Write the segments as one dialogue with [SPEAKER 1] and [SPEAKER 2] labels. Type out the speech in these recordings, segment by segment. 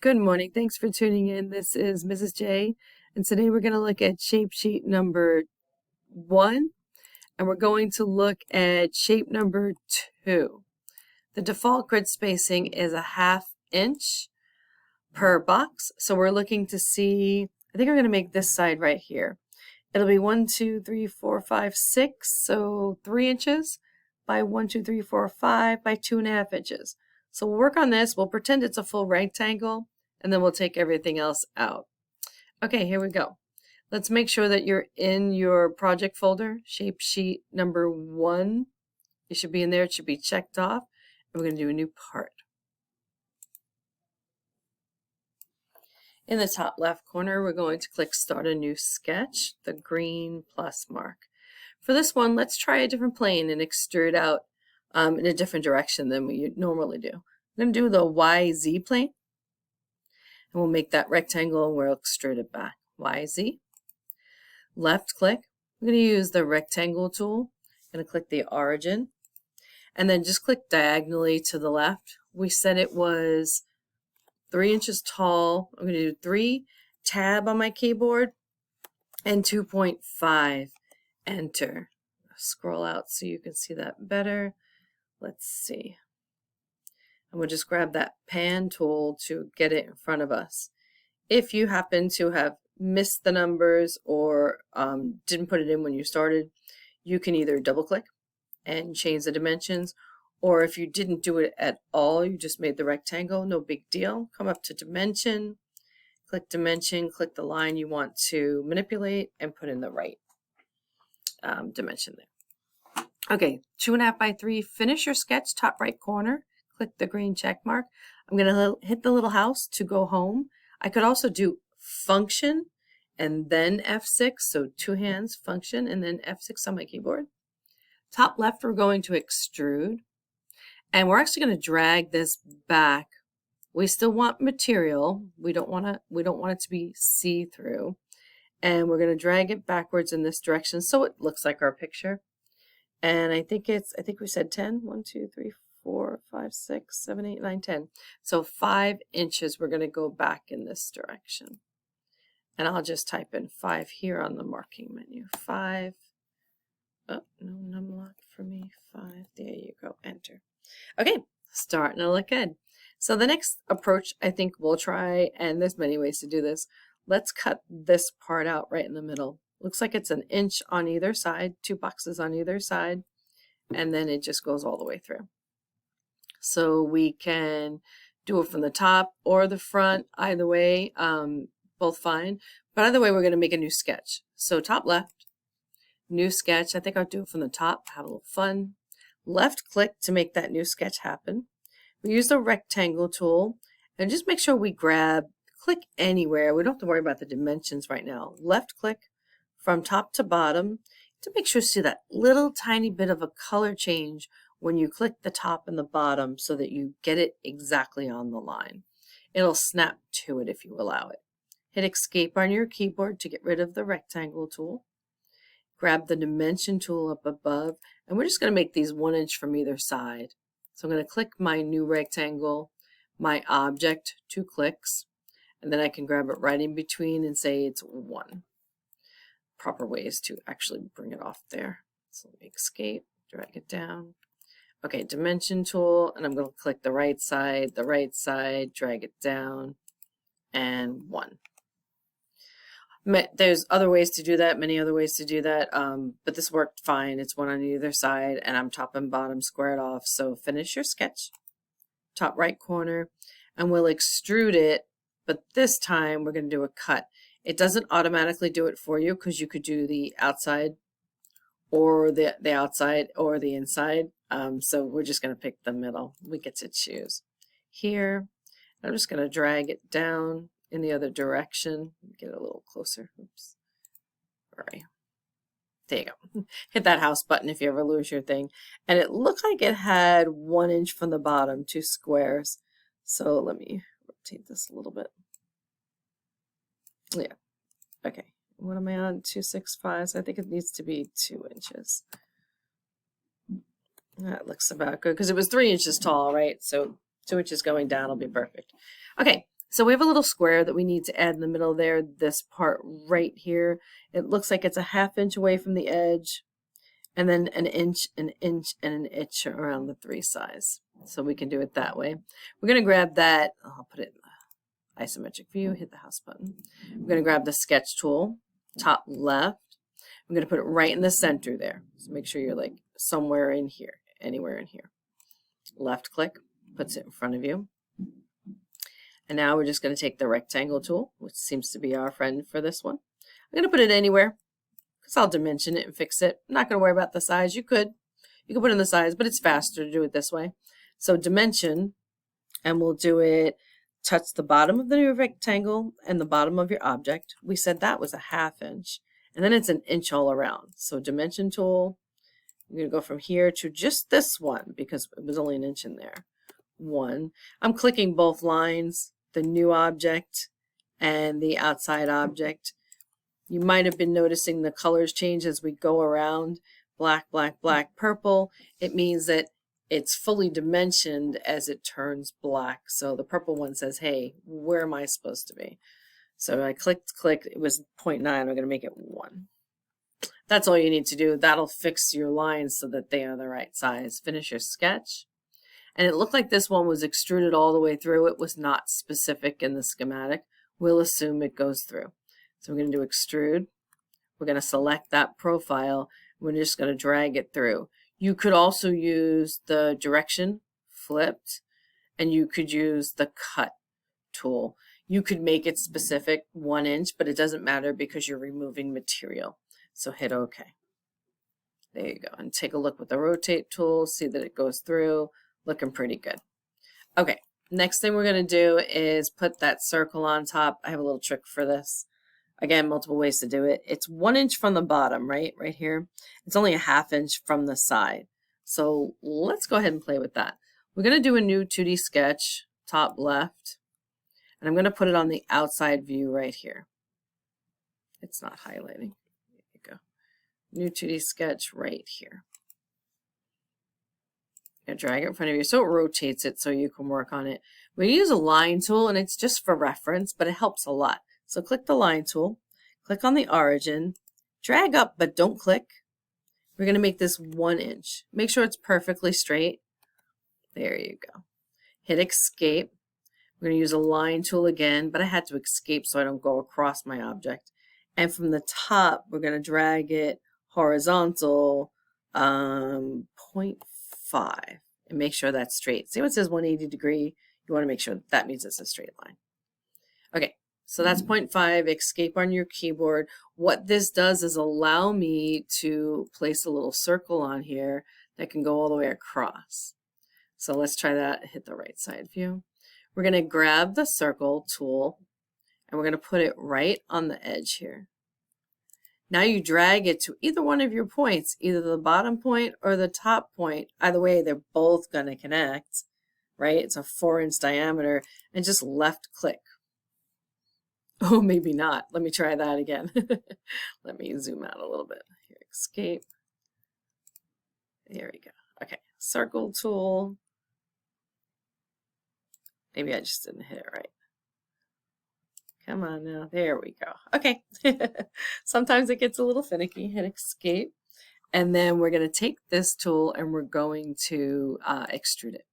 [SPEAKER 1] Good morning. Thanks for tuning in. This is Mrs. J, and today we're going to look at shape sheet number 1, and we're going to look at shape number 2. The default grid spacing is a 1/2 inch per box, so we're looking to see, I think we're going to make this side right here. It'll be 1, 2, 3, 4, 5, 6, so 3 inches by 1, 2, 3, 4, 5 by 2.5 inches. So we'll work on this. We'll pretend it's a full rectangle, and then we'll take everything else out. Okay, here we go. Let's make sure that you're in your project folder, shape sheet number 1. It should be in there. It should be checked off. And we're going to do a new part. In the top left corner, we're going to click Start a New Sketch, the green plus mark. For this one, let's try a different plane and extrude out in a different direction than we normally do. I'm going to do the YZ plane, and we'll make that rectangle and we'll extrude it back. YZ. Left click. I'm going to use the rectangle tool. I'm going to click the origin, and then just click diagonally to the left. We said it was 3 inches tall. I'm going to do 3, tab on my keyboard, and 2.5, enter. Scroll out so you can see that better. Let's see. And we'll just grab that pan tool to get it in front of us. If you happen to have missed the numbers or didn't put it in when you started, you can either double click and change the dimensions, or if you didn't do it at all, you just made the rectangle, no big deal. Come up to dimension, click the line you want to manipulate, and put in the right dimension there. Okay, 2.5 by 3, finish your sketch, top right corner, click the green check mark. I'm going to hit the little house to go home. I could also do function and then F6, so 2 hands, function, and then F6 on my keyboard. Top left, we're going to extrude, and we're actually going to drag this back. We still want material. We don't want it to be see-through, and we're going to drag it backwards in this direction so it looks like our picture. And I think we said 10. 1, 2, 3, 4, 5, 6, 7, 8, 9, 10. So 5 inches we're going to go back in this direction. And I'll just type in 5 here on the marking menu. 5. Oh, no num lock for me. 5. There you go. Enter. Okay, starting to look good. So the next approach I think we'll try, and there's many ways to do this. Let's cut this part out right in the middle. Looks like it's 1 inch on either side, 2 boxes on either side, and then it just goes all the way through. So we can do it from the top or the front, either way, both fine. But either way, we're going to make a new sketch. So top left, new sketch. I think I'll do it from the top, have a little fun. Left click to make that new sketch happen. We use the rectangle tool, and just make sure we click anywhere. We don't have to worry about the dimensions right now. Left click from top to bottom to make sure you see that little tiny bit of a color change when you click the top and the bottom so that you get it exactly on the line. It'll snap to it if you allow it. Hit escape on your keyboard to get rid of the rectangle tool. Grab the dimension tool up above, and we're just going to make these 1 inch from either side. So I'm going to click my new rectangle, my object, 2 clicks, and then I can grab it right in between and say it's 1. Proper ways to actually bring it off there. So let me escape, drag it down. Okay, dimension tool, and I'm going to click the right side, drag it down, and 1. There's other ways to do that, many other ways to do that, but this worked fine. It's 1 on either side, and I'm top and bottom squared off. So finish your sketch, top right corner, and we'll extrude it, but this time we're going to do a cut. It doesn't automatically do it for you because you could do the outside or the outside or the inside. So we're just going to pick the middle. We get to choose. Here, I'm just going to drag it down in the other direction. Get a little closer. Oops. Sorry. There you go. Hit that house button if you ever lose your thing. And it looked like it had 1 inch from the bottom, 2 squares. So let me rotate this a little bit. Yeah. Okay. What am I on? 265. So I think it needs to be 2 inches. That looks about good because it was 3 inches tall, right? So 2 inches going down will be perfect. Okay. So we have a little square that we need to add in the middle there, this part right here. It looks like it's a 1/2 inch away from the edge, and then an inch, and an inch around the 3 sides. So we can do it that way. We're going to grab that, I'll put it in the isometric view, hit the house button. We're going to grab the sketch tool, top left. I'm going to put it right in the center there. So make sure you're like somewhere in here, anywhere in here. Left click, puts it in front of you. And now we're just going to take the rectangle tool, which seems to be our friend for this one. I'm going to put it anywhere because I'll dimension it and fix it. I'm not going to worry about the size. You could put in the size, but it's faster to do it this way. So dimension, and we'll do it, touch the bottom of the new rectangle and the bottom of your object. We said that was a 1/2 inch, and then it's an inch all around. So dimension tool, I'm going to go from here to just this one because it was only an inch in there. 1. I'm clicking both lines, the new object and the outside object. You might have been noticing the colors change as we go around. Black, black, black, purple. It means that it's fully dimensioned as it turns black. So the purple one says, hey, where am I supposed to be? So I clicked, it was 0.9. I'm going to make it 1. That's all you need to do. That'll fix your lines so that they are the right size. Finish your sketch. And it looked like this one was extruded all the way through. It was not specific in the schematic. We'll assume it goes through. So we're going to do extrude. We're going to select that profile. We're just going to drag it through. You could also use the direction flipped, and you could use the cut tool. You could make it specific 1 inch, but it doesn't matter because you're removing material. So hit OK. There you go. And take a look with the rotate tool. See that it goes through. Looking pretty good. Okay, next thing we're going to do is put that circle on top. I have a little trick for this. Again, multiple ways to do it. It's 1 inch from the bottom, right here. It's only a 1/2 inch from the side. So let's go ahead and play with that. We're going to do a new 2D sketch, top left, and I'm going to put it on the outside view right here. It's not highlighting. There you go. New 2D sketch right here. Drag it in front of you so it rotates it so you can work on it. We use a line tool, and it's just for reference, but it helps a lot. So click the line tool, click on the origin, drag up, but don't click. We're going to make this 1 inch. Make sure it's perfectly straight. There you go. Hit escape. We're going to use a line tool again, but I had to escape so I don't go across my object. And from the top, we're going to drag it horizontal 0.5 and make sure that's straight. See what it says 180 degree? You want to make sure that means it's a straight line. Okay, so that's 0.5, escape on your keyboard. What this does is allow me to place a little circle on here that can go all the way across. So let's try that, hit the right side view. We're going to grab the circle tool and we're going to put it right on the edge here. Now you drag it to either one of your points, either the bottom point or the top point. Either way, they're both going to connect, right? It's a 4-inch diameter, and just left click. Oh, maybe not. Let me try that again. Let me zoom out a little bit. Here, escape. There we go. Okay, circle tool. Maybe I just didn't hit it right. Come on now. There we go. Okay. Sometimes it gets a little finicky. Hit escape. And then we're going to take this tool and we're going to extrude it.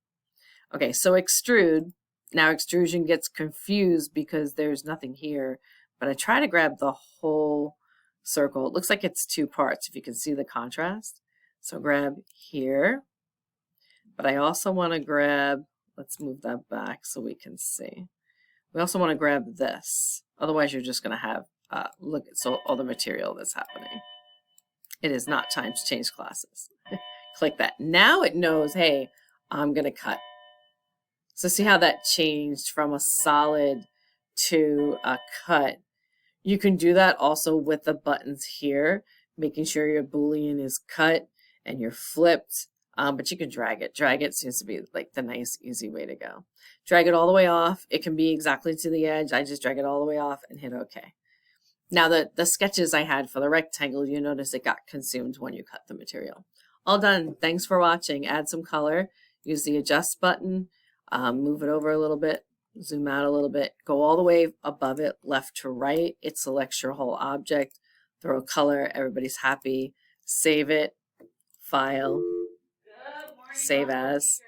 [SPEAKER 1] Okay, so extrude. Now extrusion gets confused because there's nothing here. But I try to grab the whole circle. It looks like it's 2 parts if you can see the contrast. So grab here. But I also want to grab, let's move that back so we can see. We also want to grab this. Otherwise, you're just going to have, look at all the material that's happening. It is not time to change classes. Click that. Now it knows, hey, I'm going to cut. So see how that changed from a solid to a cut. You can do that also with the buttons here, making sure your Boolean is cut and you're flipped. But you can drag it. Drag it seems to be like the nice, easy way to go. Drag it all the way off. It can be exactly to the edge. I just drag it all the way off and hit OK. Now the sketches I had for the rectangle, you notice it got consumed when you cut the material. All done. Thanks for watching. Add some color. Use the adjust button. Move it over a little bit. Zoom out a little bit, go all the way above it, left to right. It selects your whole object, throw a color, everybody's happy, save it, file, save as.